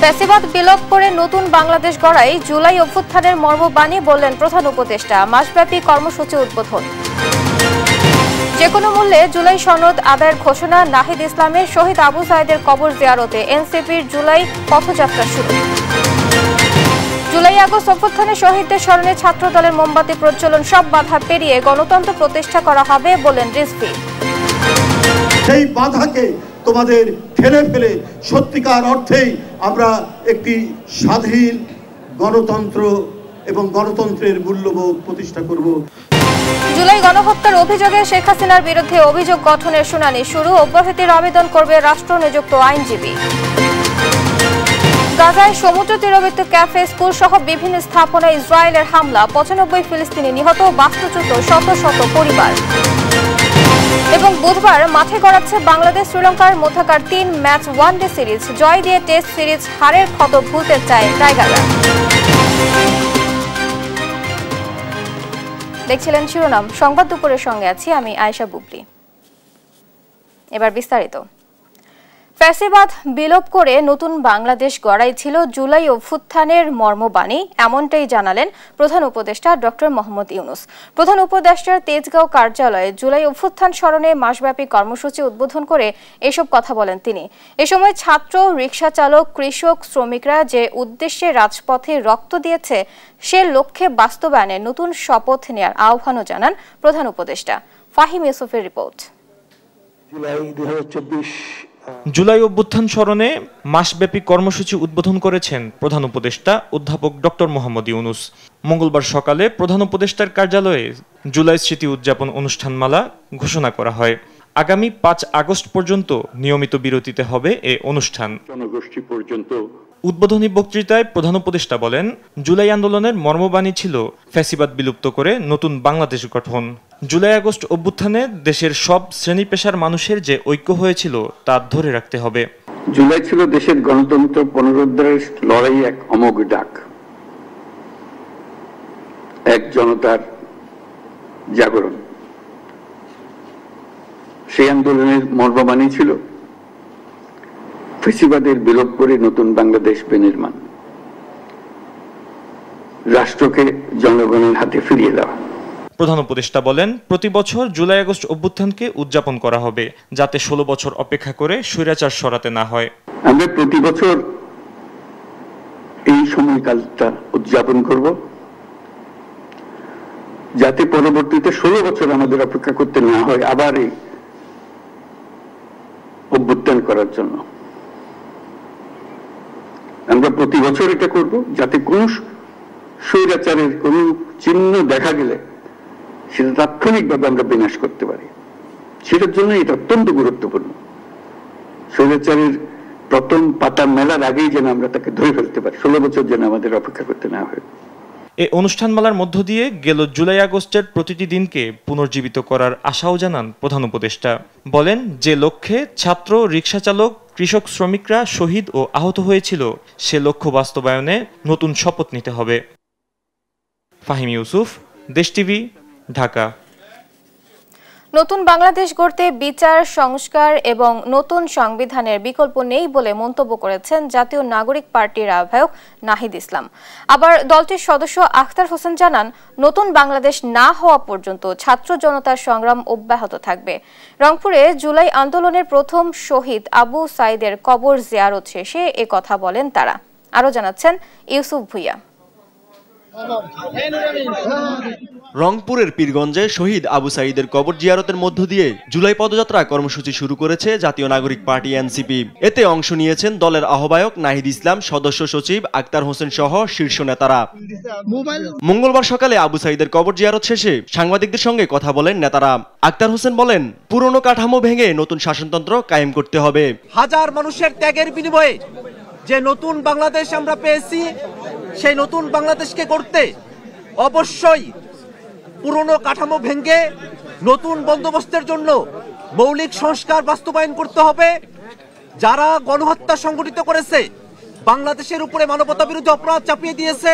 ফ্যাসিবাদ বিলোপ করে নতুন বাংলাদেশ গড়াই জুলাই অভ্যুত্থানের মর্মবাণী বললেন প্রধান উপদেষ্টা। মাসব্যাপী কর্মসূচি উদ্বোধন। যেকোনো মূল্যে জুলাই সনদ আদায়ের ঘোষণা। নাহিদ ইসলামের শহীদ আবু সাঈদের কবর জিয়ারতে এনসিপির জুলাই পথযাত্রা শুরু। জুলাই আগস্ট অভ্যুত্থানে শহীদদের স্মরণে ছাত্র দলের মোমবাতি প্রজ্বলন। সব বাধা পেরিয়ে গণতন্ত্র প্রতিষ্ঠা করা হবে বলেন রিজভী। সেই বাধাকে তোমাদের ঠেলে ফেলে সত্যিকার অর্থেই আমরা একটি স্বাধীন গণতন্ত্র এবং গণতন্ত্রের মূল্যবোধ প্রতিষ্ঠা করব। জুলাই গণহত্যার অভিযোগে শেখ হাসিনার বিরুদ্ধে অভিযোগ গঠনের শুনানি শুরু। অব্যাহতির আবেদন করবে রাষ্ট্র নিযুক্ত আইনজীবী। গাজায় সমুদ্র তীরবর্তী ক্যাফে, স্কুল সহ বিভিন্ন স্থাপনায় ইসরায়েলের হামলা। 95 ফিলিস্তিনি নিহত, বাস্তুচ্যুত শত শত পরিবার। এবং বুধবার মাঠে গড়াচ্ছে বাংলাদেশ শ্রীলঙ্কার মধ্যকার 3 ম্যাচ ওয়ানডে সিরিজ। জয় দিয়ে টেস্ট সিরিজ হারের ক্ষত ভুলতে চায় টাইগাররা। দেখছিলেন শিরোনাম সংবাদ দুপুরের সঙ্গে আছি আমি আয়েশা বুবলি। এবার বিস্তারিত। ফ্যাসিবাদ বিলোপ করে নতুন বাংলাদেশ গড়াই ছিল জুলাই অভ্যুত্থানের মর্মবাণী, এমনটাই জানালেন প্রধান উপদেষ্টা ডক্টর মোহাম্মদ ইউনূস। প্রধান উপদেষ্টার তেজগাঁও কার্যালয়ে জুলাই অভ্যুত্থান স্মরণে মাসব্যাপী কর্মসূচি উদ্বোধন করে এসব কথা বলেন তিনি। এ সময় ছাত্র, রিকশা চালক, কৃষক, শ্রমিকরা যে উদ্দেশ্যে রাজপথে রক্ত দিয়েছে সে লক্ষ্যে বাস্তবায়নে নতুন শপথ নেয়ার আহ্বানও জানান প্রধান উপদেষ্টা। ফাহিম ইউসুফের রিপোর্ট। জুলাই অভ্যুত্থান স্মরণে মাসব্যাপী কর্মসূচি উদ্বোধন করেছেন প্রধান উপদেষ্টা অধ্যাপক ডক্টর মোহাম্মদ ইউনূস। মঙ্গলবার সকালে প্রধান উপদেষ্টার কার্যালয়ে জুলাই স্মৃতি উদযাপন অনুষ্ঠানমালা ঘোষণা করা হয়। আগামী 5 আগস্ট পর্যন্ত নিয়মিত বিরতিতে হবে এ অনুষ্ঠান। উদ্বোধনী বক্তৃতায় প্রধান উপদেষ্টা বলেন, জুলাই আন্দোলনের মর্মবাণী ছিল ফ্যাসিবাদ বিলুপ্ত করে নতুন বাংলাদেশ গঠন। জুলাই আগস্ট অভ্যুত্থানে দেশের সব শ্রেণী পেশার মানুষের যে ঐক্য হয়েছিল তা ধরে রাখতে হবে। জুলাই ছিল দেশের গণতন্ত্র পুনরুদ্ধারের লড়াই, এক অমোঘ ডাক, এক জনতার জাগরণ। সেই আন্দোলনের মর্মবাণী ছিল ফ্যাসিবাদের বিলোপ করে নতুন বাংলাদেশ বিনির্মাণ, রাষ্ট্রকে জনগণের হাতে ফিরিয়ে দেওয়া। প্রধান উপদেষ্টা বলেন, প্রতি বছর জুলাই আগস্ট অভ্যুত্থানকে উদযাপন করা হবে, যাতে 16 বছর অপেক্ষা করে স্বৈরাচার সরাতে না হয়। আমরা প্রতি বছর এই সময়কালটা উদযাপন করব, যাতে পরবর্তীতে 16 বছর আমাদের অপেক্ষা করতে না হয় আবার এই অভ্যুত্থান করার জন্য। আমরা প্রতি বছর এটা করব, যাতে কোন স্বৈরাচারের কোন চিহ্ন দেখা গেলে সেটা তাৎক্ষণিকভাবে আমরা বিনাশ করতে পারি। সেটার জন্য এটা অত্যন্ত গুরুত্বপূর্ণ। স্বৈরাচারের প্রথম পাতা মেলার আগেই যেন আমরা তাকে ধরে ফেলতে পারি, 16 বছর যেন আমাদের অপেক্ষা করতে না হয়। এই অনুষ্ঠানমালার মধ্য দিয়ে গেল জুলাই আগস্টের প্রতিটি দিনকে পুনর্জীবিত করার আশাও জানান প্রধান উপদেষ্টা। বলেন, যে লক্ষ্যে ছাত্র, রিকশা চালক, কৃষক, শ্রমিকরা শহীদ ও আহত হয়েছিল সে লক্ষ্য বাস্তবায়নে নতুন শপথ নিতে হবে। ফাহিম ইউসুফ, দেশ টিভি, ঢাকা। নতুন বাংলাদেশ গড়তে বিচার, সংস্কার এবং নতুন সংবিধানের বিকল্প নেই বলে মন্তব্য করেছেন জাতীয় নাগরিক পার্টির আহ্বায়ক নাহিদ ইসলাম। আবার দলটির সদস্য আখতার হোসেন জানান, নতুন বাংলাদেশ না হওয়া পর্যন্ত ছাত্র জনতার সংগ্রাম অব্যাহত থাকবে। রংপুরে জুলাই আন্দোলনের প্রথম শহীদ আবু সাঈদের কবর জিয়ারত শেষে এ কথা বলেন তারা। আরও জানাচ্ছেন ইউসুফ ভুইয়া। রংপুরের পীরগঞ্জে শহীদ আবু সাঈদের কবর জিয়ারতের মধ্য দিয়ে জুলাই পদযাত্রা কর্মসূচি শুরু করেছে জাতীয় নাগরিক পার্টি এনসিপি। এতে অংশ নিয়েছেন দলের আহ্বায়ক নাহিদ ইসলাম, সদস্য সচিব আখতার হোসেন সহ শীর্ষ নেতারা। মঙ্গলবার সকালে আবু সাঈদের কবর জিয়ারত শেষে সাংবাদিকদের সঙ্গে কথা বলেন নেতারা। আখতার হোসেন বলেন, পুরনো কাঠামো ভেঙে নতুন শাসনতন্ত্র কায়েম করতে হবে। হাজার মানুষের ত্যাগের বিনিময়ে যে নতুন বাংলাদেশ আমরা পেয়েছি, সেই নতুন বাংলাদেশকে করতে অবশ্যই পুরনো কাঠামো ভেঙে নতুন বন্দোবস্তের জন্য মৌলিক সংস্কার বাস্তবায়ন করতে হবে। যারা গণহত্যা সংগঠিত করেছে, বাংলাদেশের উপরে মানবতা বিরোধী অপরাধ চাপিয়ে দিয়েছে,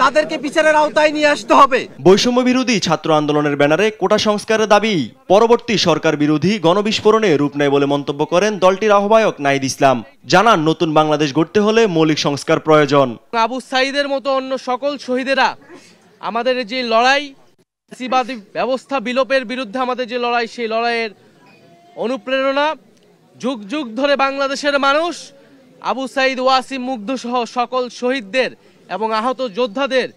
তাদেরকে বিচারের আওতায় নিয়ে আসতে হবে। বৈষম্য বিরোধী ছাত্র আন্দোলনের ব্যানারে কোটা সংস্কারের দাবি পরবর্তী সরকার বিরোধী গণবিস্ফোরণে রূপ নেয় বলে মন্তব্য করেন দলটির আহ্বায়ক নাহিদ ইসলাম। জানান, নতুন বাংলাদেশ গড়তে হলে মৌলিক সংস্কার প্রয়োজন। আবু সাঈদের মতো অন্য সকল শহীদেরা আমাদের যে লড়াই, ফ্যাসিবাদী ব্যবস্থা বিলোপের বিরুদ্ধে আমাদের যে লড়াই, সেই লড়াইয়ের অনুপ্রেরণা। যুগ যুগ ধরে বাংলাদেশের মানুষ আবু সাঈদ, ওয়াসিম, মুগ্ধ সহ সকল শহীদদের এবং আহত যোদ্ধাদের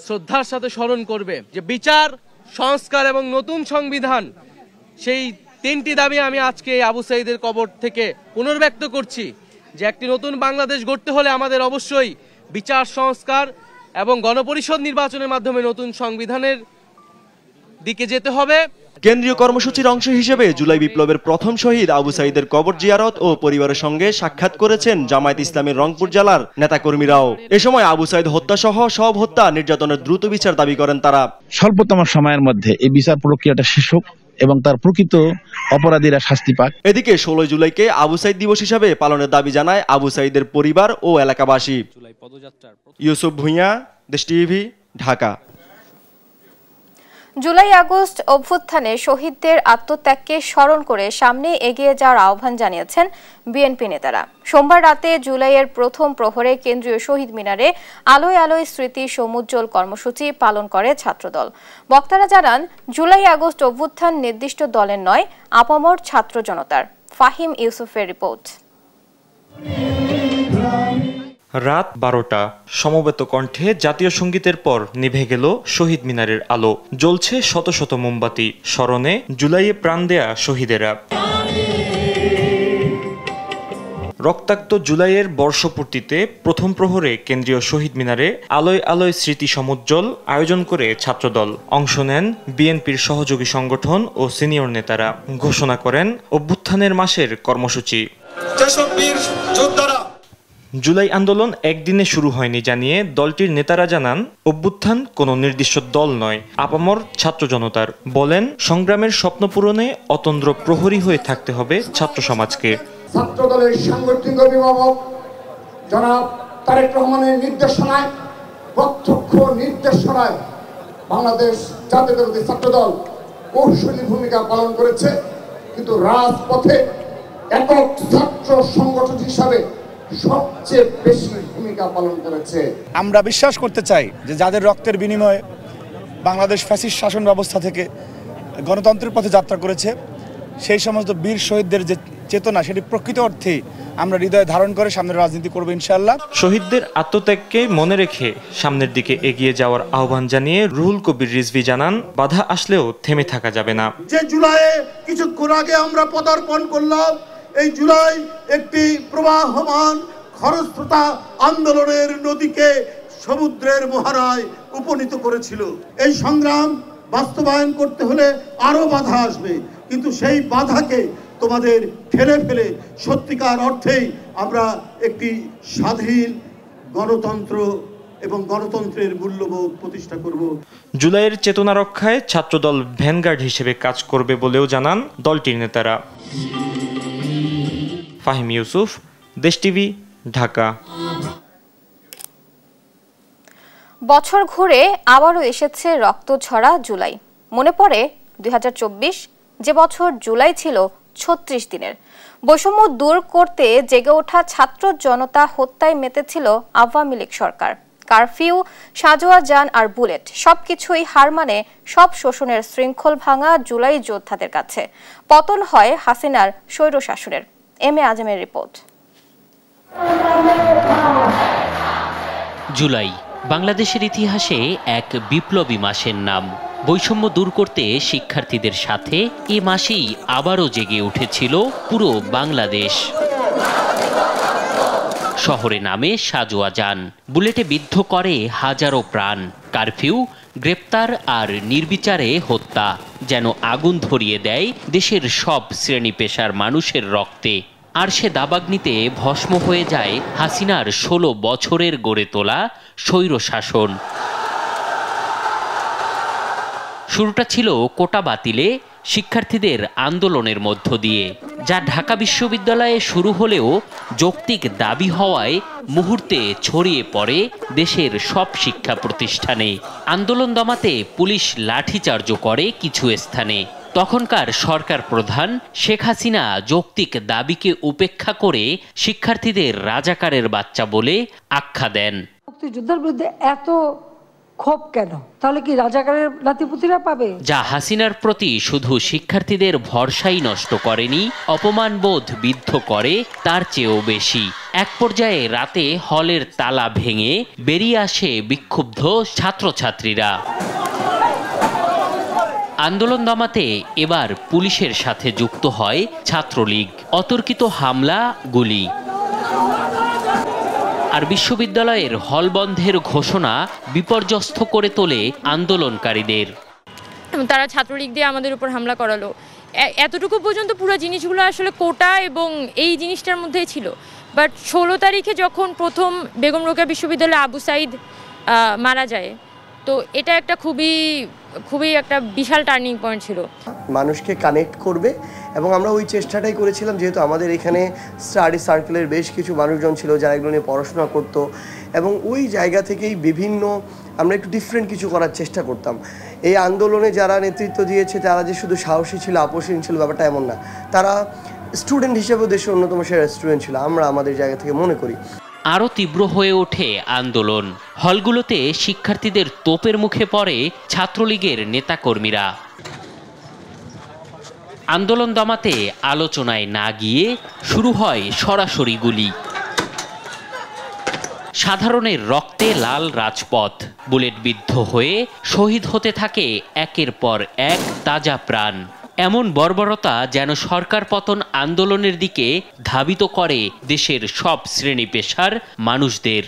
শ্রদ্ধার সাথে স্মরণ করবে। যে বিচার, সংস্কার এবং নতুন সংবিধান, সেই তিনটি দাবি আমি আজকে আবু সাঈদের কবর থেকে পুনর্ব্যক্ত করছি। যে একটি নতুন বাংলাদেশ গড়তে হলে আমাদের অবশ্যই বিচার, সংস্কার এবং গণপরিষদ নির্বাচনের মাধ্যমে নতুন সংবিধানের দিকে যেতে হবে। কেন্দ্রীয় কর্মসূচির অংশ হিসেবে জুলাই বিপ্লবের প্রথম শহীদ আবু সাঈদের কবর জিয়ারত ও পরিবারের সঙ্গে সাক্ষাৎ করেছেন জামায়াত ইসলামের রংপুর জেলার নেতাকর্মীরাও। এ সময় আবু সাঈদ হত্যা সহ সব হত্যা নির্যাতনের দ্রুত বিচার দাবি করেন তারা। স্বল্পতম সময়ের মধ্যে এই বিচার প্রক্রিয়াটা শেষ হোক এবং তার প্রকৃত অপরাধীরা শাস্তি পাক। এদিকে 16 জুলাইকে আবু সাঈদ দিবস হিসাবে পালনের দাবি জানায় আবু সাঈদের পরিবার ও এলাকাবাসী। ইউসুফ ভুঁইয়া, দেশ টিভি, ঢাকা। জুলাই আগস্ট অভ্যুত্থানে শহীদদের আত্মত্যাগকে স্মরণ করে সামনে এগিয়ে যাওয়ার আহ্বান জানিয়েছেন বিএনপি নেতারা। সোমবার রাতে জুলাইয়ের প্রথম প্রহরে কেন্দ্রীয় শহীদ মিনারে আলোয় আলোয় স্মৃতি সমুজ্জ্বল কর্মসূচি পালন করে ছাত্রদল। বক্তারা জানান, জুলাই আগস্ট অভ্যুত্থান নির্দিষ্ট দলের নয়, আপামর ছাত্র জনতার। ফাহিম ইউসুফের রিপোর্ট। রাত 12টা, সমবেত কণ্ঠে জাতীয় সঙ্গীতের পর নিভে গেল শহীদ মিনারের আলো। জ্বলছে শত শত মোমবাতি, স্মরণে জুলাইয়ে প্রাণ দেয়া শহীদেরা। রক্তাক্ত জুলাইয়ের বর্ষপূর্তিতে প্রথম প্রহরে কেন্দ্রীয় শহীদ মিনারে আলোয় আলোয় স্মৃতি সমুজ্জ্বল আয়োজন করে ছাত্রদল। অংশ নেন বিএনপির সহযোগী সংগঠন ও সিনিয়র নেতারা। ঘোষণা করেন অভ্যুত্থানের মাসের কর্মসূচি। জুলাই আন্দোলন একদিনে শুরু হয়নি জানিয়ে দলটির নেতারা জানান, অভ্যুত্থান কোনো নির্দিষ্ট দল নয়, আপামর ছাত্র জনতার। বলেন, সংগ্রামের স্বপ্ন পূরণে অতন্দ্র প্রহরী হয়ে থাকতে হবে ছাত্র সমাজকে। ছাত্র দলের সাংগঠনিক অভিভাবক জনাব তারেক রহমানের নির্দেশনায়, প্রত্যক্ষ নির্দেশনায় বাংলাদেশ জাতীয়তাবাদী ছাত্র দল কৌশলী ভূমিকা পালন করেছে, কিন্তু রাজপথে একক ছাত্র সংগঠন হিসাবে সবচেয়ে বেশি ভূমিকা পালন করেছে। আমরা বিশ্বাস করতে চাই যে যাদের রক্তের বিনিময়ে বাংলাদেশ ফ্যাসিস্ট শাসন ব্যবস্থা থেকে গণতন্ত্রের পথে যাত্রা করেছে, সেই সমস্ত বীর শহীদদের যে চেতনা, সেটি প্রকৃত অর্থেই আমরা হৃদয়ে ধারণ করে সামনের রাজনীতি করবো ইনশাআল্লাহ। শহীদদের আত্মত্যাগকে মনে রেখে সামনের দিকে এগিয়ে যাওয়ার আহ্বান জানিয়ে রুহুল কবির রিজভী জানান, বাধা আসলেও থেমে থাকা যাবে না। যে জুলাইয়ে কিছুক্ষণ আগে আমরা পদার্পণ করলাম, এই জুলাই একটি প্রবাহমান খরস্রোতা আন্দোলনের নদীকে সমুদ্রের মোহনায় উপনীত করেছিল। এই সংগ্রাম বাস্তবায়ন করতে হলে আরো বাধা আসবে, কিন্তু সেই বাধাকে তোমাদের ঠেলে ফেলে সত্যিকার অর্থেই আমরা একটি স্বাধীন গণতন্ত্র এবং গণতন্ত্রের মূল্যবোধ প্রতিষ্ঠা করব। জুলাইয়ের চেতনা রক্ষায় ছাত্রদল ভ্যানগার্ড হিসেবে কাজ করবে বলেও জানান দলটির নেতারা। ফাহিম ইউসুফ, দেশ টিভি, ঢাকা। বছর ঘুরে আবারও এসেছে রক্তঝরা জুলাই। মনে পড়ে 2024, যে বছর জুলাই ছিল 36 দিনের। বৈষম্য দূর করতে জেগে ওঠা ছাত্র জনতা হত্যায় মেতেছিল আওয়ামী লীগ সরকার। কারফিউ, সাজোয়া যান আর বুলেট সবকিছুই হার মানে সব শোষণের শৃঙ্খল ভাঙা জুলাই যোদ্ধাদের কাছে। পতন হয় হাসিনার স্বৈরশাসনের। M A Ajmer report. July বাংলাদেশের ইতিহাসে এক বিপ্লবী মাসের নাম। বৈষম্য দূর করতে শিক্ষার্থীদের সাথে এ মাসেই আবারও জেগে উঠেছিল পুরো বাংলাদেশ। শহরে নামে সাজোয়া যান, বুলেটে বিদ্ধ করে হাজারো প্রাণ। কারফিউ, গ্রেপ্তার আর নির্বিচারে হত্যা যেন আগুন ধরিয়ে দেয় দেশের সব শ্রেণী পেশার মানুষের রক্তে। আর সে দাবাগ্নিতে ভস্ম হয়ে যায় হাসিনার 16 বছরের গড়ে তোলা স্বৈরশাসন। শুরুটা ছিল কোটা বাতিলে, শিক্ষার্থীদের আন্দোলনের মধ্য দিয়ে, যা ঢাকা বিশ্ববিদ্যালয়ে শুরু হলেও যৌক্তিক দাবি হওয়ায় মুহূর্তে ছড়িয়ে পড়ে দেশের সব শিক্ষা প্রতিষ্ঠানে। আন্দোলন দমাতে পুলিশ লাঠিচার্জও করে কিছু স্থানে। তখনকার সরকার প্রধান শেখ হাসিনা যৌক্তিক দাবিকে উপেক্ষা করে শিক্ষার্থীদের রাজাকারের বাচ্চা বলে আখ্যা দেন। মুক্তিযোদ্ধার বিরুদ্ধে এত ক্ষোভ কেন? তাহলে কি রাজাকারের নাতিপুতিরা পাবে? যা হাসিনার প্রতি শুধু শিক্ষার্থীদের ভরসাই নষ্ট করেনি, অপমানবোধ বিদ্ধ করে তার চেয়েও বেশি। এক পর্যায়ে রাতে হলের তালা ভেঙে বেরিয়ে আসে বিক্ষুব্ধ ছাত্রছাত্রীরা। আন্দোলন দমাতে এবার পুলিশের সাথে যুক্ত হয় ছাত্রলীগ। অতর্কিত হামলা, গুলি আর বিশ্ববিদ্যালয়ের হল বন্ধের ঘোষণা বিপর্যস্ত করে তোলে আন্দোলনকারীদের। তারা ছাত্রলীগ দিয়ে আমাদের উপর হামলা করালো। এতটুকু পর্যন্ত পুরো জিনিসগুলো আসলে কোটা এবং এই জিনিসটার মধ্যেই ছিল। বাট 16 তারিখে যখন প্রথম বেগম রোকেয়া বিশ্ববিদ্যালয়ে আবু সাইদ মারা যায়, তো এটা একটা খুবই একটা বিশাল টার্নিং পয়েন্ট ছিল। মানুষকে কানেক্ট করবে এবং আমরা ওই চেষ্টাটাই করেছিলাম, যেহেতু আমাদের এখানে স্টাডি সার্কেলের বেশ কিছু মানুষজন ছিল যারা এগুলো নিয়ে পড়াশোনা করতো, এবং ওই জায়গা থেকেই আমরা একটু ডিফারেন্ট কিছু করার চেষ্টা করতাম। এই আন্দোলনে যারা নেতৃত্ব দিয়েছে তারা যে শুধু সাহসী ছিল, আপোষহীন ছিল, ব্যাপারটা এমন না। তারা স্টুডেন্ট হিসেবেও দেশের অন্যতম সেরা স্টুডেন্ট ছিল, আমরা আমাদের জায়গা থেকে মনে করি। আরও তীব্র হয়ে ওঠে আন্দোলন। হলগুলোতে শিক্ষার্থীদের তোপের মুখে পড়ে ছাত্রলীগের নেতাকর্মীরা। আন্দোলন দমাতে আলোচনায় না গিয়ে শুরু হয় সরাসরি গুলি। সাধারণের রক্তে লাল রাজপথ। বুলেট বিদ্ধ হয়ে শহীদ হতে থাকে একের পর এক তাজা প্রাণ। এমন বর্বরতা যেন সরকার পতন আন্দোলনের দিকে ধাবিত করে দেশের সব শ্রেণী পেশার মানুষদের।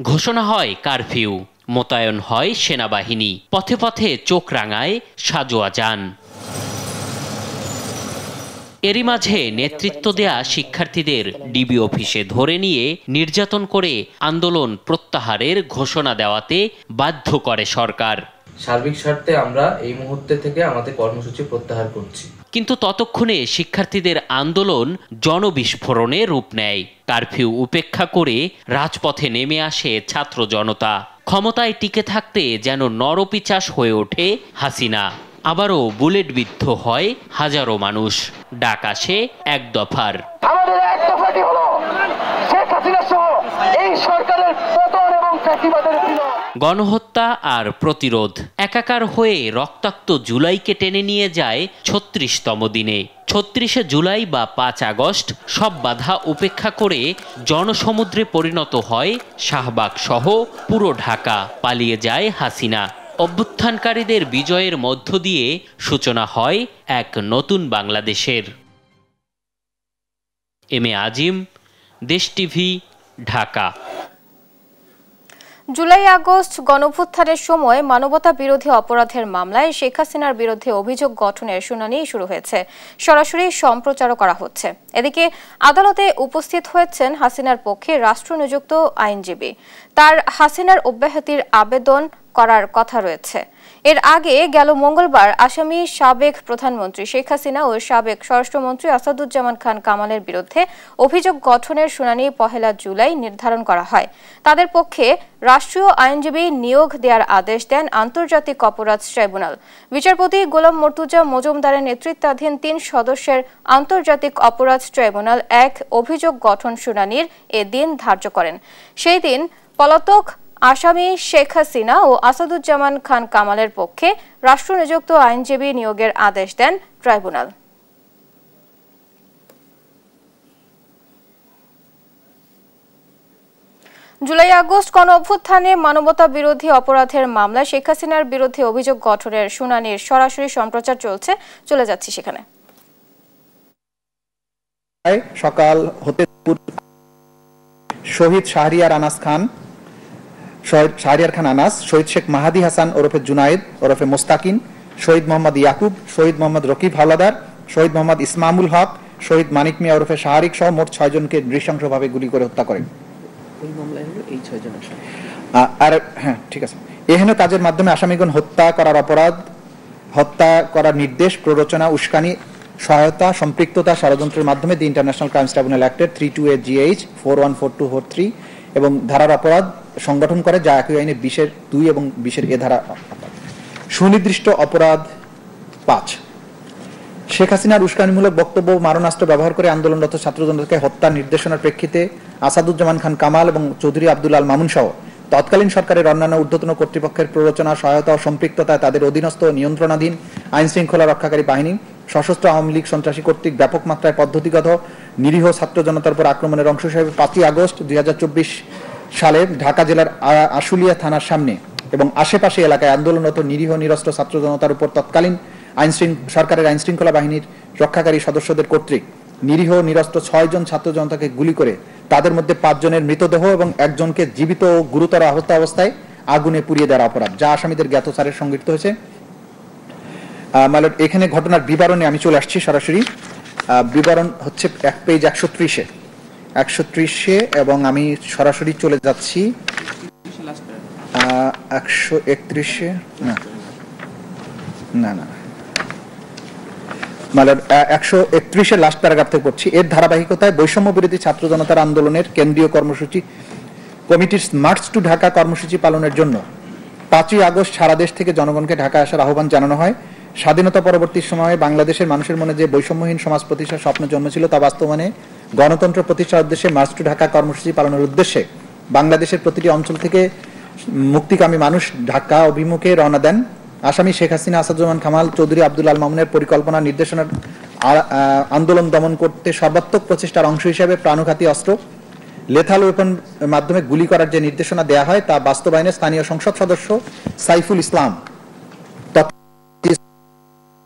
ঘোষণা হয় কারফিউ, মোতায়েন হয় সেনাবাহিনী, পথে পথে চোখ রাঙায় সাজোয়া যান। এরই মাঝে নেতৃত্ব দেয়া শিক্ষার্থীদের ডিবি অফিসে ধরে নিয়ে নির্যাতন করে আন্দোলন প্রত্যাহারের ঘোষণা দেওয়াতে বাধ্য করে সরকার। সার্বিক স্বার্থে আমরা এই মুহূর্তে থেকে আমাদের কর্মসূচি প্রত্যাহার করছি। কিন্তু ততক্ষণে শিক্ষার্থীদের আন্দোলন জনবিস্ফোরণে রূপ নেয়। কারফিউ উপেক্ষা করে রাজপথে নেমে আসে ছাত্র জনতা। ক্ষমতায় টিকে থাকতে যেন নরপিচাস হয়ে ওঠে হাসিনা। আবারও বুলেট বিদ্ধ হয় হাজারো মানুষ। ডাক আসে এক দফার। আমাদের এক দফাটি হলো শেখ হাসিনা সহ এই সরকারের পতন এবং ফ্যাসিবাদের বিলোপ। গণহত্যা আর প্রতিরোধ একাকার হয়ে রক্তাক্ত জুলাইকে টেনে নিয়ে যায় 36তম দিনে। 36শে জুলাই বা 5 আগস্ট সব বাধা উপেক্ষা করে জনসমুদ্রে পরিণত হয় শাহবাগ সহ পুরো ঢাকা। পালিয়ে যায় হাসিনা। অভ্যুত্থানকারীদের বিজয়ের মধ্য দিয়ে সূচনা হয় এক নতুন বাংলাদেশের। এম এ আজিম, দেশ টিভি, ঢাকা। জুলাই আগস্ট গণঅভ্যুত্থানের সময় মানবতা বিরোধী অপরাধের মামলায় শেখ হাসিনার বিরুদ্ধে অভিযোগ গঠনের শুনানি শুরু হয়েছে। সরাসরি সম্প্রচারও করা হচ্ছে। এদিকে আদালতে উপস্থিত হয়েছেন হাসিনার পক্ষে রাষ্ট্রনিযুক্ত আইনজীবী। তার হাসিনার অব্যাহতির আবেদন করার কথা রয়েছে। এর আগে গেল মঙ্গলবার আসামি সাবেক প্রধানমন্ত্রী শেখ হাসিনা ও সাবেক স্বরাষ্ট্রমন্ত্রী আসাদুজ্জামান খান কামালের বিরুদ্ধে অভিযোগ গঠনের শুনানি 1 জুলাই নির্ধারণ করা হয়। তাদের পক্ষে রাষ্ট্রীয় আইনজীবী নিয়োগ দেওয়ার আদেশ দেন আন্তর্জাতিক অপরাধ ট্রাইব্যুনাল। বিচারপতি গোলাম মর্তুজা মজুমদারের নেতৃত্বাধীন 3 সদস্যের আন্তর্জাতিক অপরাধ ট্রাইব্যুনাল এক অভিযোগ গঠন শুনানির এ দিন ধার্য করেন। সেই দিন পলাতক আসামি শেখ হাসিনা ও আসাদুজ্জামান খান কামালের পক্ষে রাষ্ট্রনিযুক্ত আইনজীবী নিয়োগের আদেশ দেন ট্রাইব্যুনাল। জুলাই আগস্ট গণঅভ্যুত্থানে মানবতা বিরোধী অপরাধের মামলায় শেখ হাসিনার বিরুদ্ধে অভিযোগ গঠনের শুনানির সরাসরি সম্প্রচার চলছে। চলে যাচ্ছি সেখানে। সকাল হতে শহীদ শাহরিয়ার আনাস খান, শহীদ শাহরিয়ার খান আনাস, শহীদ শেখ মাহাদি হাসান ওরফে জুনায়েদ ওরফে মোস্তাকিন, শহীদ মোহাম্মদ ইয়াকুব, শহীদ মোহাম্মদ রকিব হাওলাদার, শহীদ মোহাম্মদ ইসমামুল হক, শহীদ মানিক মিয়া ওরফে শাহরিক সহ মোট 6 জনকে নৃশংসভাবে গুলি করে হত্যা করেন। ওই মামলায় হলো এই 6 জন আসামি। আর হ্যাঁ ঠিক আছে, এহেন কাজের মাধ্যমে আসামিগণ হত্যা করার অপরাধ হত্যা করার নির্দেশ, প্ররোচনা, উস্কানি, সহায়তা, সম্পৃক্ততা, ষড়যন্ত্রের মাধ্যমে দি ইন্টারন্যাশনাল ক্রাইমস ট্রাইব্যুনাল অ্যাক্টের 32A GH 414243 এবং ধারার অপরাধ সংগঠন করে, যা একই আইনে 20(2) এবং 20(a) ধারা। সুনির্দিষ্ট অপরাধ 5, শেখ হাসিনার উস্কানিমূলক বক্তব্য, মারণাস্ত্র ব্যবহার করে আন্দোলনরত ছাত্রজনতাকে হত্যার নির্দেশনার প্রেক্ষিতে আসাদুজ্জামান খান কামাল এবং চৌধুরী আব্দুল আল মামুন সহ তৎকালীন সরকারের অন্যান্য ঊর্ধ্বতন কর্তৃপক্ষের প্ররোচনা, সহায়তা ও সম্পৃক্ততায় তাদের অধীনস্থ নিয়ন্ত্রণাধীন আইন শৃঙ্খলা রক্ষাকারী বাহিনী, সশস্ত্র আওয়ামী লীগ সন্ত্রাসী কর্তৃক ব্যাপক মাত্রায় পদ্ধতিগত নিরীহ ছাত্র জনতার উপর আক্রমণের অংশ হিসেবে 5 আগস্ট 2024 সালে ঢাকা জেলার আশুলিয়া থানার সামনে এবং আশেপাশে এলাকায় আন্দোলনরত নিরীহ নিরস্ত্র ছাত্র জনতার উপর তৎকালীন সরকারের আইন শৃঙ্খলা বাহিনীর রক্ষাকারী সদস্যদের কর্তৃক নিরীহ নিরস্ত্র 6 জন ছাত্র জনতাকে গুলি করে তাদের মধ্যে 5 জনের মৃতদেহ এবং একজনকে জীবিত ও গুরুতর আহত অবস্থায় আগুনে পুড়িয়ে দেওয়ার অপরাধ, যা আসামিদের জ্ঞাতসারে সংঘটিত হয়েছে। এখানে ঘটনার বিবরণে আমি চলে আসছি সরাসরি। বিবরণ হচ্ছে পেজ 130 এবং আমি সরাসরি চলে যাচ্ছি 131 131 লাস্ট প্যারাগ্রাফ থেকে পড়ছি। এর ধারাবাহিকতায় বৈষম্য বিরোধী ছাত্র জনতার আন্দোলনের কেন্দ্রীয় কর্মসূচি কমিটির মার্চ টু ঢাকা কর্মসূচি পালনের জন্য 5 আগস্ট সারা দেশ থেকে জনগণকে ঢাকা আসার আহ্বান জানানো হয়। স্বাধীনতা পরবর্তী সময়ে বাংলাদেশের মানুষের মনে যে বৈষম্যহীন সমাজ প্রতিষ্ঠার স্বপ্ন জন্মেছিল, তা বাস্তবায়নে গণতন্ত্র প্রতিষ্ঠার উদ্দেশ্যে মার্চ টু ঢাকা কর্মসূচি পালনের উদ্দেশ্যে বাংলাদেশের প্রতিটি অঞ্চল থেকে মুক্তিকামী মানুষ ঢাকা অভিমুখে রওনা দেন। আসামি শেখ হাসিনা, আসাদুজ্জামান কামাল, চৌধুরী আব্দুল আল মামুনের পরিকল্পনা নির্দেশনার আন্দোলন দমন করতে সর্বাত্মক প্রচেষ্টার অংশ হিসেবে প্রাণঘাতী অস্ত্র, লেথাল ওয়েপন মাধ্যমে গুলি করার যে নির্দেশনা দেয়া হয়, তা বাস্তবায়নে স্থানীয় সংসদ সদস্য সাইফুল ইসলাম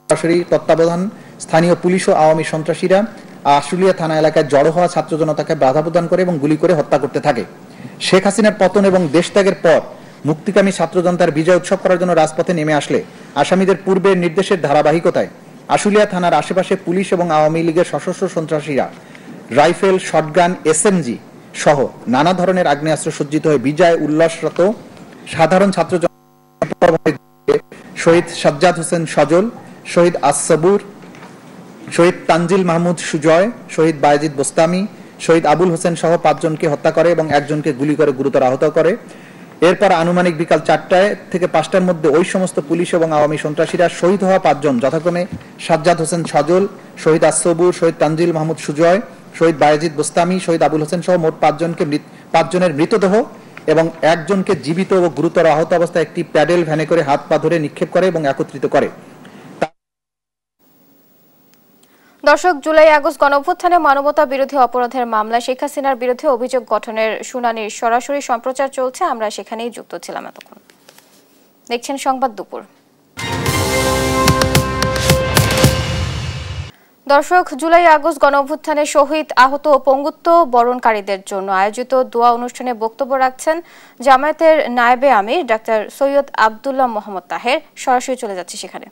সরাসরি তত্ত্বাবধান স্থানীয় পুলিশ ও আওয়ামী সন্ত্রাসীরা আশুলিয়া থানা এলাকায় জড়ো হওয়া ছাত্র জনতাকে বাধা প্রদান করে এবং গুলি করে হত্যা করতে থাকে। শেখ হাসিনার পতন এবং দেশ ত্যাগের পর মুক্তিকামী ছাত্র জনতার বিজয় উৎসব করার জন্য রাজপথে নেমে আসলে আসামিদের পূর্বের নির্দেশের ধারাবাহিকতায় আশুলিয়া থানার আশেপাশে পুলিশ এবং আওয়ামী লীগের সশস্ত্র সন্ত্রাসীরা রাইফেল, শটগান, SMG সহ নানা ধরনের আগ্নেয়াস্ত্র সজ্জিত হয়ে বিজয় উল্লাসরত সাধারণ ছাত্র শহীদ সাজ্জাদ হোসেন সজল, শহীদ আসসাবুর, শহীদ তানজিল মাহমুদ সুজয়, শহীদ বায়েজিদ বোস্তামি, শহীদ আবুল হোসেন সহ 5 জনকে হত্যা করে এবং একজনকে গুলি করে গুরুতর আহত করে। এরপর আনুমানিক বিকাল 4টায় থেকে 5টার মধ্যে ওই সমস্ত পুলিশ এবং আওয়ামী সন্ত্রাসীরা শহীদ হওয়া 5 জন যথাক্রমে সাজ্জাদ হোসেন সজল, শহীদ আসসাবুর, শহীদ তানজিল মাহমুদ সুজয়, শহীদ বায়েজিদ বোস্তামি, শহীদ আবুল হোসেন সহ মোট 5 জনের মৃতদেহ এবং একজনকে জীবিত ও গুরুতর আহত অবস্থায় একটি প্যাডেল ভ্যানে করে হাত পা ধরে নিক্ষেপ করে এবং একত্রিত করে। দর্শক, জুলাই আগস্ট গণঅভ্যুত্থানে মানবতা বিরোধী অপরাধের মামলায় শেখ হাসিনার বিরুদ্ধে অভিযোগ গঠনের শুনানির সরাসরি সম্প্রচার চলছে। আমরা সেখানেই যুক্ত ছিলাম এতক্ষণ। দেখছেন সংবাদ দুপুর। দর্শক, জুলাই আগস্ট গণঅভ্যুত্থানে শহীদ, আহত ও পঙ্গুত্ব বরণকারীদের জন্য আয়োজিত দোয়া অনুষ্ঠানে বক্তব্য রাখছেন জামায়াতের নায়েবে আমির ডাক্তার সৈয়দ আব্দুল্লাহ মোহাম্মদ তাহের। সরাসরি চলে যাচ্ছি সেখানে।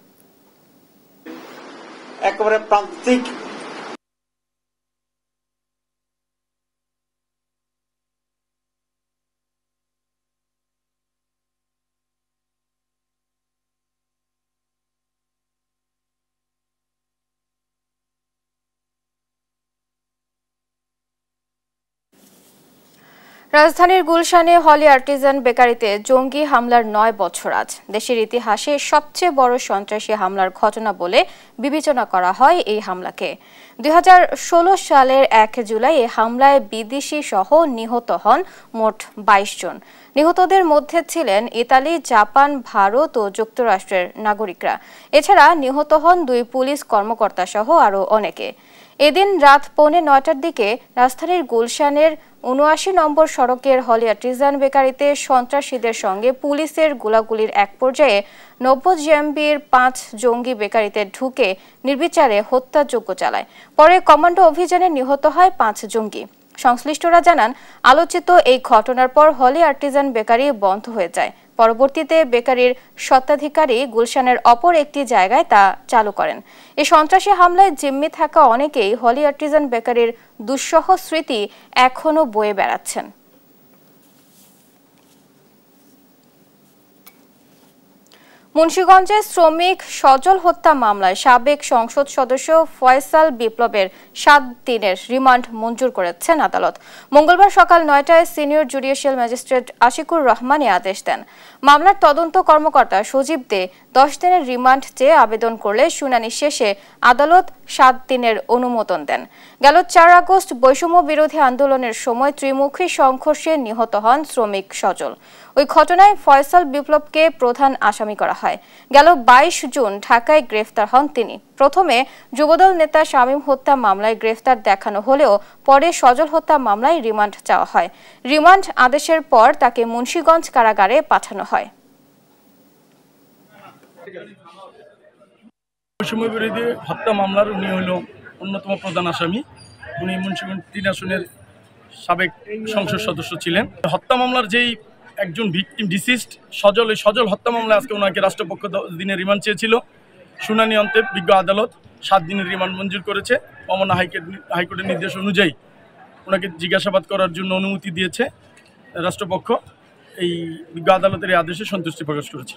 একেবারে প্রান্তিক রাজধানীর গুলশানে হলি আর্টিজান বেকারিতে জঙ্গি হামলার 9 বছর আজ। দেশের ইতিহাসে সবচেয়ে বড় সন্ত্রাসী হামলার ঘটনা বলে বিবেচনা করা হয় এই হামলাকে। 2016 সালের 1 জুলাই এই হামলায় বিদেশি সহ নিহত হন মোট 22 জন। নিহতদের মধ্যে ছিলেন ইতালি, জাপান, ভারত ও যুক্তরাষ্ট্রের নাগরিকরা। এছাড়া নিহত হন 2 পুলিশ কর্মকর্তা সহ আরও অনেকে। এদিন রাত 8:45টার দিকে রাজধানীর গুলশানের 79 নম্বর সড়কের হলি আর্টিজান বেকারিতে সন্ত্রাসীদের সঙ্গে পুলিশের গোলাগুলির এক পর্যায়ে 90 জিএমবির 5 জঙ্গি বেকারিতে ঢুকে নির্বিচারে হত্যাযজ্ঞ চালায়। পরে কমান্ডো অভিযানে নিহত হয় 5 জঙ্গি। সংশ্লিষ্টরা জানান, আলোচিত এই ঘটনার পর হলি আর্টিজান বেকারি বন্ধ হয়ে যায়। পরবর্তীতে বেকারির স্বত্বাধিকারী গুলশানের অপর একটি জায়গায় তা চালু করেন। এই সন্ত্রাসী হামলায় জিম্মি থাকা অনেকেই হলি আর্টিজান বেকারির দুঃসহ স্মৃতি এখনো বয়ে বেড়াচ্ছেন। মুন্সিগঞ্জে শ্রমিক সজল হত্যা মামলায় সাবেক সংসদ সদস্য ফয়সাল বিপ্লবের 7 দিনের রিমান্ড মঞ্জুর করেছেন আদালত। মঙ্গলবার সকাল 9টায় senior judicial magistrate Ashikur Rahman এই আদেশ দেন। মামলার তদন্ত কর্মকর্তা সজীব দে 10 দিনের রিমান্ড চেয়ে আবেদন করলে শুনানি শেষে আদালত 7 দিনের অনুমোদন দেন। গেল 4 আগস্ট বৈষম্য বিরোধী আন্দোলনের সময় ত্রিমুখী সংঘর্ষে নিহত হন শ্রমিক সজল। ওই ঘটনায় ফয়সাল বিপ্লবকে প্রধান আসামি করা হয়। গেল 22 জুন ঢাকায় গ্রেফতার হন তিনি। প্রথমে যুবদল নেতা শামীম হত্যা মামলায় গ্রেফতার দেখানো হলেও পরে সজল হত্যা মামলায় রিমান্ড চাওয়া হয়। রিমান্ড আদেশের পর তাকে মুন্সিগঞ্জ কারাগারে পাঠানো হয়। বৈষম্য বিরোধী হত্যা মামলার উনি হল অন্যতম প্রধান আসামি। উনি মুন্সিগঞ্জ 3 আসনের সাবেক সংসদ সদস্য ছিলেন। হত্যা মামলার যেই একজন ভিকটিম ডিসিস্ট সজল, এই সজল হত্যা মামলায় আজকে ওনাকে রাষ্ট্রপক্ষ 10 দিনের রিমান্ড চেয়েছিল। শুনানি অন্তে বিজ্ঞ আদালত 7 দিনের রিমান্ড মঞ্জুর করেছে। মামনা হাইকোর্টের নির্দেশ অনুযায়ী ওনাকে জিজ্ঞাসাবাদ করার জন্য অনুমতি দিয়েছে রাষ্ট্রপক্ষ। এই বিজ্ঞ আদালতের এই আদেশে সন্তুষ্টি প্রকাশ করেছে।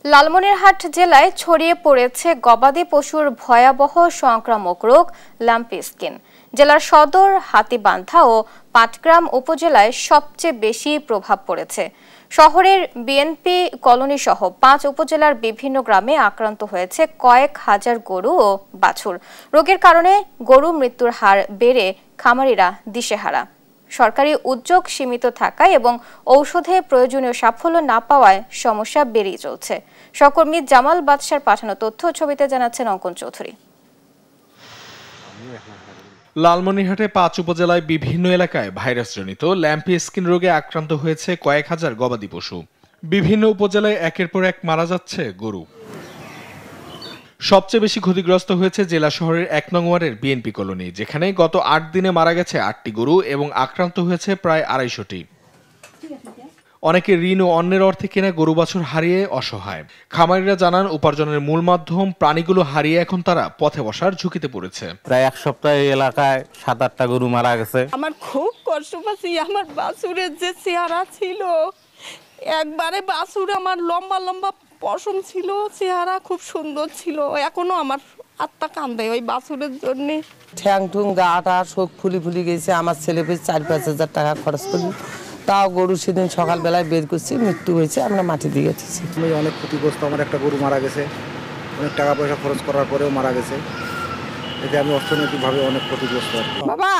লালমনিরহাট জেলায় ছড়িয়ে পড়েছে গবাদি পশুর ভয়াবহ সংক্রামক রোগ লাম্পি স্কিন। জেলার সদর, হাতীবান্ধা ও পাটগ্রাম উপজেলায় সবচেয়ে বেশি প্রভাব পড়েছে। শহরের বিএনপি কলোনি সহ 5 উপজেলার বিভিন্ন গ্রামে আক্রান্ত হয়েছে কয়েক হাজার গরু ও বাছুর। রোগের কারণে গরু মৃত্যুর হার বেড়ে খামারিরা দিশেহারা। সরকারি উদ্যোগ সীমিত থাকায় এবং ঔষধে প্রয়োজনীয় সাফল্য না পাওয়ায় সমস্যা বেড়েই চলছে। সহকর্মী জামাল বাদশার পাঠানো তথ্য ছবিতে জানাচ্ছেন অঙ্কন চৌধুরী। লালমনিরহাটে 5 উপজেলায় বিভিন্ন এলাকায় ভাইরাসজনিত ল্যাম্পি স্কিন রোগে আক্রান্ত হয়েছে কয়েক হাজার গবাদি পশু। বিভিন্ন উপজেলায় একের পর এক মারা যাচ্ছে গরু। সবচেয়ে বেশি ক্ষতিগ্রস্ত হয়েছে জেলা শহরের 1 নং ওয়ার্ডের বিএনপি কলোনি, যেখানে গত 8 দিনে মারা গেছে 8টি গরু এবং আক্রান্ত হয়েছে প্রায় 250টি। অনেকে ঋণ ও অন্যের অর্থে কেনা গরু বাছুর হারিয়ে অসহায়। খামারিরা জানান উপার্জনের মূল মাধ্যম প্রাণীগুলো হারিয়ে এখন তারা পথে বসার ঝুঁকিতে পড়েছে। প্রায় 1 সপ্তাহ এলাকায় 7-8টা গরু মারা গেছে। আমার খুব কষ্ট পাচ্ছি। আমার বাছুরের যে চেহারা ছিল, একবারে বাছুর আমার লম্বা লম্বা পশম ছিল, চেহারা খুব সুন্দর ছিল। এখনো আমার আত্মা কান্দে ওই বাছুরের জন্য। ঠ্যাং ঠুং গাটা সব ফুলি ফুলি গেছে। আমার ছেলে পেয়ে 4-5 হাজার টাকা খরচ করি, তাও গরু সেদিন সকালবেলায় বের করছি, মৃত্যু হয়েছে, আমরা মাটি দিয়ে গেছি। আমি অনেক ক্ষতিগ্রস্ত। আমার একটা গরু মারা গেছে, অনেক টাকা পয়সা খরচ করার পরেও মারা গেছে। এতে আমি অর্থনৈতিকভাবে অনেক ক্ষতিগ্রস্ত। বাবা,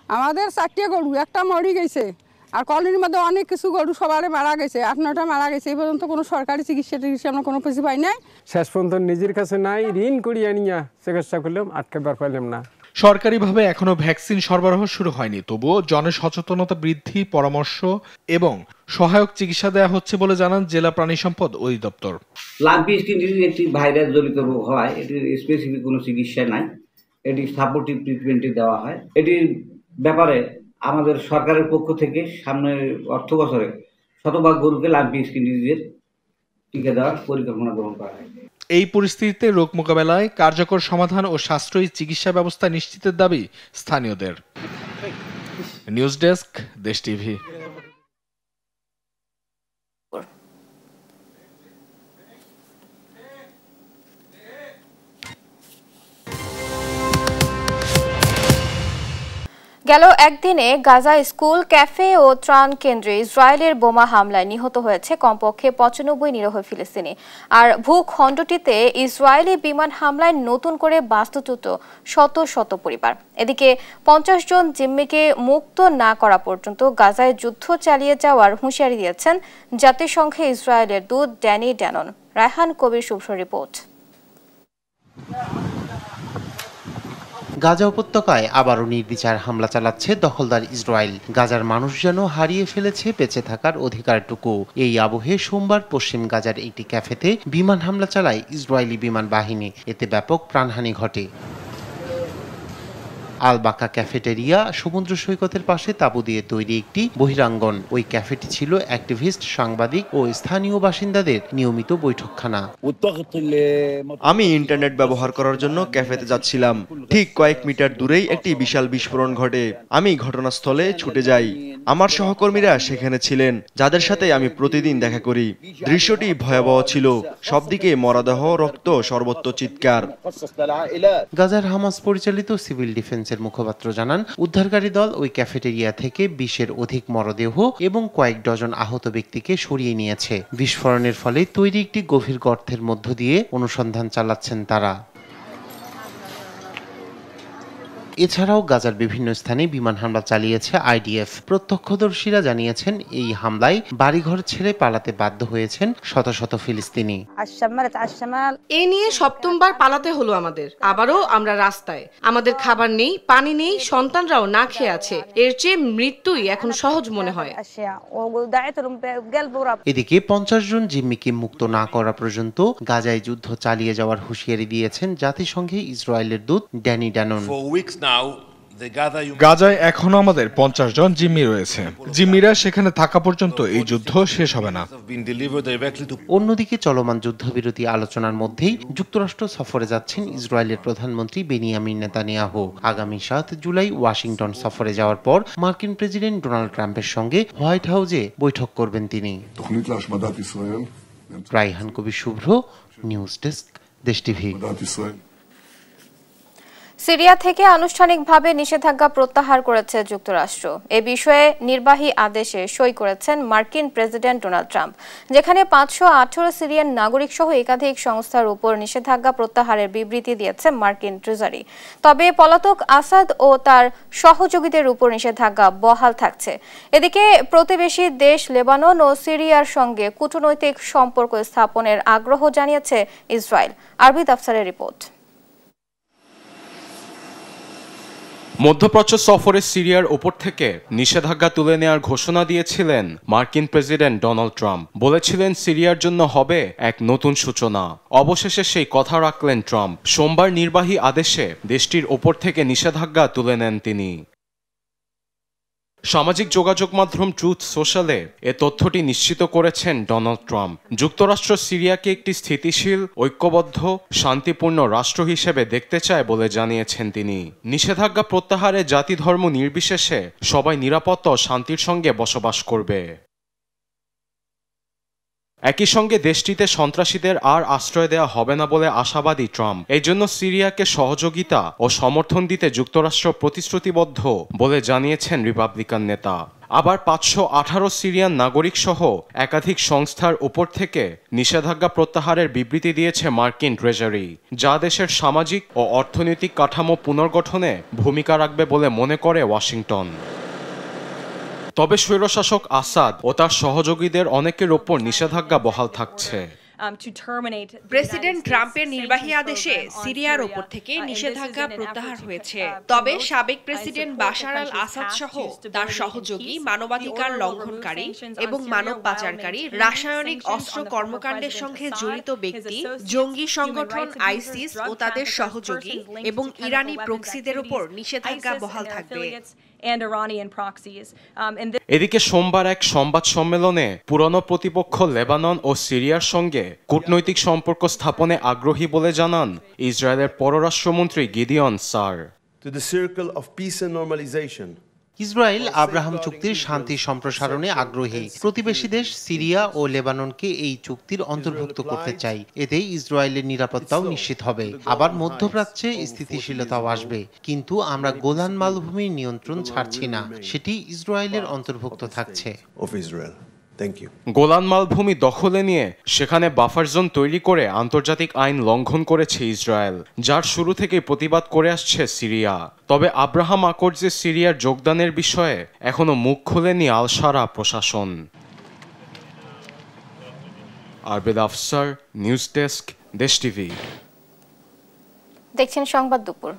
আমাদের 4টা গরু, একটা মরে গেছে, আর কলোনির মধ্যে অনেক কিছু গরু সবারে মারা গেছে, 8-9টা মারা গেছে। এই পর্যন্ত কোনো সরকারি চিকিৎসা আমরা কোনো কিছু পাই নাই। শেষ পর্যন্ত নিজের কাছে নাই, ঋণ করিয়া নিয়ে চিকিৎসা করলাম, আটকাবার পাইলাম না। সরকারিভাবে এখনো ভ্যাকসিন সরবরাহ শুরু হয়নি, তবুও জনসচেতনতা বৃদ্ধি, পরামর্শ এবং সহায়ক চিকিৎসা দেওয়া হচ্ছে বলে জানান জেলা প্রাণী সম্পদ অধিদপ্তর। লাম্পি স্কিন ডিজিজ একটি ভাইরাস জনিত রোগ হয়। এটির স্পেসিফিক কোনো চিকিৎসা নাই, এটি সাপোর্টিভ ট্রিটমেন্টই দেওয়া হয়। এটির ব্যাপারে আমাদের সরকারের পক্ষ থেকে সামনের অর্থ বছরে 100% গরুকে লাম্পি স্কিন ডিজিজের টিকা দেওয়ার পরিকল্পনা গ্রহণ করা হয়। এই পরিস্থিতিতে রোগ মোকাবেলায় কার্যকর সমাধান ও সাশ্রয়ী চিকিৎসা ব্যবস্থা নিশ্চিতের দাবি স্থানীয়দের। নিউজ ডেস্ক, দেশ টিভি। গেল একদিনে গাজা স্কুল, ক্যাফে ও ত্রাণ কেন্দ্রে ইসরায়েলের বোমা হামলায় নিহত হয়েছে কমপক্ষে 95 নিরীহ ফিলিস্তিনি। আর ভূখণ্ডটিতে ইসরায়েলি বিমান হামলায় নতুন করে বাস্তুচ্যুত শত শত পরিবার। এদিকে 50 জন জিম্মিকে মুক্ত না করা পর্যন্ত গাজায় যুদ্ধ চালিয়ে যাওয়ার হুঁশিয়ারি দিয়েছেন জাতিসংঘে ইসরায়েলের দূত ড্যানি ড্যানন। রায়হান কবির শুভ্র রিপোর্ট। গাজা উপত্যকায় আবারও নির্বিচার হামলা চালাচ্ছে দখলদার ইসরায়েল। গাজার মানুষ যেন হারিয়ে ফেলেছে বেঁচে থাকার অধিকারটুকু। এই আবহে সোমবার পশ্চিম গাজার একটি ক্যাফেতে বিমান হামলা চালায় ইসরায়েলি বিমান বাহিনী। এতে ব্যাপক প্রাণহানি ঘটে। আল বাকা ক্যাফেটেরিয়া সমুদ্র সৈকতের পাশে তাঁবু দিয়ে তৈরি একটি বহিরাঙ্গন। ওই ক্যাফেটি ছিল অ্যাক্টিভিস্ট, সাংবাদিক ও স্থানীয় বাসিন্দাদের নিয়মিত বৈঠকখানা। আমি ইন্টারনেট ব্যবহার করার জন্য ক্যাফেতে যাচ্ছিলাম। ঠিক কয়েক মিটার দূরেই একটি বিশাল বিস্ফোরণ ঘটে। আমি ঘটনাস্থলে ছুটে যাই। আমার সহকর্মীরা সেখানে ছিলেন, যাদের সাথে আমি প্রতিদিন দেখা করি। দৃশ্যটি ভয়াবহ ছিল, সবদিকে মরদেহ, রক্ত, সর্বত্র চিৎকার। গাজার হামাস পরিচালিত সিভিল ডিফেন্সের মুখপাত্র জানান, উদ্ধারকারী দল ওই ক্যাফেটেরিয়া থেকে 20-এর অধিক মরদেহ এবং কয়েক ডজন আহত ব্যক্তিকে সরিয়ে নিয়েছে। বিস্ফোরণের ফলে তৈরি একটি গভীর গর্তের মধ্য দিয়ে অনুসন্ধান চালাচ্ছেন তারা। এছাড়াও গাজার বিভিন্ন স্থানে বিমান হামলা চালিয়েছে আইডিএফ। প্রত্যক্ষদর্শীরা জানিয়েছেন, এই হামলায় বাড়িঘর ছেড়ে পালাতে বাধ্য হয়েছেন শত শত ফিলিস্তিনি। এ নিয়ে সপ্তমবার পালাতে হলো আমাদের। আবারও আমরা রাস্তায়, আমাদের খাবার নেই, পানি নেই, সন্তানরাও না খেয়ে আছে। এর চেয়ে মৃত্যুই এখন সহজ মনে হয়। এদিকে 50 জন জিম্মিকে মুক্ত না করা পর্যন্ত গাজায় যুদ্ধ চালিয়ে যাওয়ার হুঁশিয়ারি দিয়েছেন জাতিসংঘে ইসরায়েলের দূত ড্যানি ড্যানন। গাজায় এখনো আমাদের 50 জন জিম্মি রয়েছে। জিম্মিরা সেখানে থাকা পর্যন্ত এই যুদ্ধ শেষ হবে না। অন্যদিকে চলমান যুদ্ধবিরতি আলোচনার মধ্যেই যুক্তরাষ্ট্র সফরে যাচ্ছেন ইসরায়েলের প্রধানমন্ত্রী বেনিয়ামিন নেতানিয়াহু। আগামী 7 জুলাই ওয়াশিংটন সফরে যাওয়ার পর মার্কিন প্রেসিডেন্ট ডোনাল্ড ট্রাম্পের সঙ্গে হোয়াইট হাউসে বৈঠক করবেন তিনি। রাইহান কবির শুভ্র, নিউজ ডেস্ক, দেশ টিভি। সিরিয়া থেকে আনুষ্ঠানিকভাবে নিষেধাজ্ঞা প্রত্যাহার করেছে যুক্তরাষ্ট্র। এ বিষয়ে নির্বাহী আদেশে সই করেছেন মার্কিন প্রেসিডেন্ট ডোনাল্ড ট্রাম্প, যেখানে 518 সিরিয়ান নাগরিক সহ একাধিক সংস্থার উপর নিষেধাজ্ঞা প্রত্যাহারের বিবৃতি দিয়েছে মার্কিন ট্রেজারি। তবে পলাতক আসাদ ও তার সহযোগীদের উপর নিষেধাজ্ঞা বহাল থাকছে। এদিকে প্রতিবেশী দেশ লেবানন ও সিরিয়ার সঙ্গে কূটনৈতিক সম্পর্ক স্থাপনের আগ্রহ জানিয়েছে ইসরায়েল। আরবিদ আফসারের রিপোর্ট। মধ্যপ্রাচ্য সফরে সিরিয়ার ওপর থেকে নিষেধাজ্ঞা তুলে নেওয়ার ঘোষণা দিয়েছিলেন মার্কিন প্রেসিডেন্ট ডোনাল্ড ট্রাম্প। বলেছিলেন সিরিয়ার জন্য হবে এক নতুন সূচনা। অবশেষে সেই কথা রাখলেন ট্রাম্প। সোমবার নির্বাহী আদেশে দেশটির ওপর থেকে নিষেধাজ্ঞা তুলে নেন তিনি। সামাজিক যোগাযোগ মাধ্যম ট্রুথ সোশ্যালে এ তথ্যটি নিশ্চিত করেছেন ডোনাল্ড ট্রাম্প। যুক্তরাষ্ট্র সিরিয়াকে একটি স্থিতিশীল, ঐক্যবদ্ধ, শান্তিপূর্ণ রাষ্ট্র হিসেবে দেখতে চায় বলে জানিয়েছেন তিনি। নিষেধাজ্ঞা প্রত্যাহারে জাতি ধর্ম নির্বিশেষে সবাই নিরাপত্তা ও শান্তির সঙ্গে বসবাস করবে। একই সঙ্গে দেশটিতে সন্ত্রাসীদের আর আশ্রয় দেওয়া হবে না বলে আশাবাদী ট্রাম্প। এই জন্য সিরিয়াকে সহযোগিতা ও সমর্থন দিতে যুক্তরাষ্ট্র প্রতিশ্রুতিবদ্ধ বলে জানিয়েছেন রিপাবলিকান নেতা। আবার 518 সিরিয়ান নাগরিক সহ একাধিক সংস্থার উপর থেকে নিষেধাজ্ঞা প্রত্যাহারের বিবৃতি দিয়েছে মার্কিন ট্রেজারি, যা দেশের সামাজিক ও অর্থনৈতিক কাঠামো পুনর্গঠনে ভূমিকা রাখবে বলে মনে করে ওয়াশিংটন। তবে স্বৈরশাসক আসাদ ও তার সহযোগীদের অনেকের ওপর নিষেধাজ্ঞা বহাল থাকছে। প্রেসিডেন্ট ট্রাম্পের নির্বাহী আদেশে সিরিয়ার ওপর থেকে নিষেধাজ্ঞা প্রত্যাহার হয়েছে। তবে সাবেক প্রেসিডেন্ট বাশার আল আসাদ সহ তার সহযোগী, মানবাধিকার লঙ্ঘনকারী এবং মানব পাচারকারী, রাসায়নিক অস্ত্র কর্মকাণ্ডের সঙ্গে জড়িত ব্যক্তি, জঙ্গি সংগঠন আইসিস ও তাদের সহযোগী এবং ইরানি প্রক্সিদের উপর নিষেধাজ্ঞা বহাল থাকবে। এদিকে সোমবার এক সংবাদ সম্মেলনে পুরনো প্রতিপক্ষ লেবানন ও সিরিয়ার সঙ্গে কূটনৈতিক সম্পর্ক স্থাপনে আগ্রহী বলে জানান ইসরায়েলের পররাষ্ট্রমন্ত্রী গিডিয়ন সার। ইসরায়েল আব্রাহাম চুক্তির শান্তি সম্প্রসারণে আগ্রহী। প্রতিবেশী দেশ সিরিয়া ও লেবাননকে এই চুক্তির অন্তর্ভুক্ত করতে চাই। এতে ইসরায়েলের নিরাপত্তাও নিশ্চিত হবে। আবার মধ্যপ্রাচ্যে স্থিতিশীলতাও আসবে। কিন্তু আমরা গোলান মালভূমির নিয়ন্ত্রণ ছাড়ছি না, সেটি ইসরায়েলের অন্তর্ভুক্ত থাকছে। গোলান মালভূমি দখলে নিয়ে সেখানে বাফার জোন তৈরি করে আন্তর্জাতিক আইন লঙ্ঘন করেছে ইসরায়েল, যার শুরু থেকে প্রতিবাদ করে আসছে সিরিয়া। তবে আব্রাহাম আকর্ডে সিরিয়ার যোগদানের বিষয়ে এখনো মুখ খোলেনি আল শারা প্রশাসন। আরবেদ আফসার, নিউজ ডেস্ক, দেশ টিভি। দেখছেন সংবাদ দুপুর।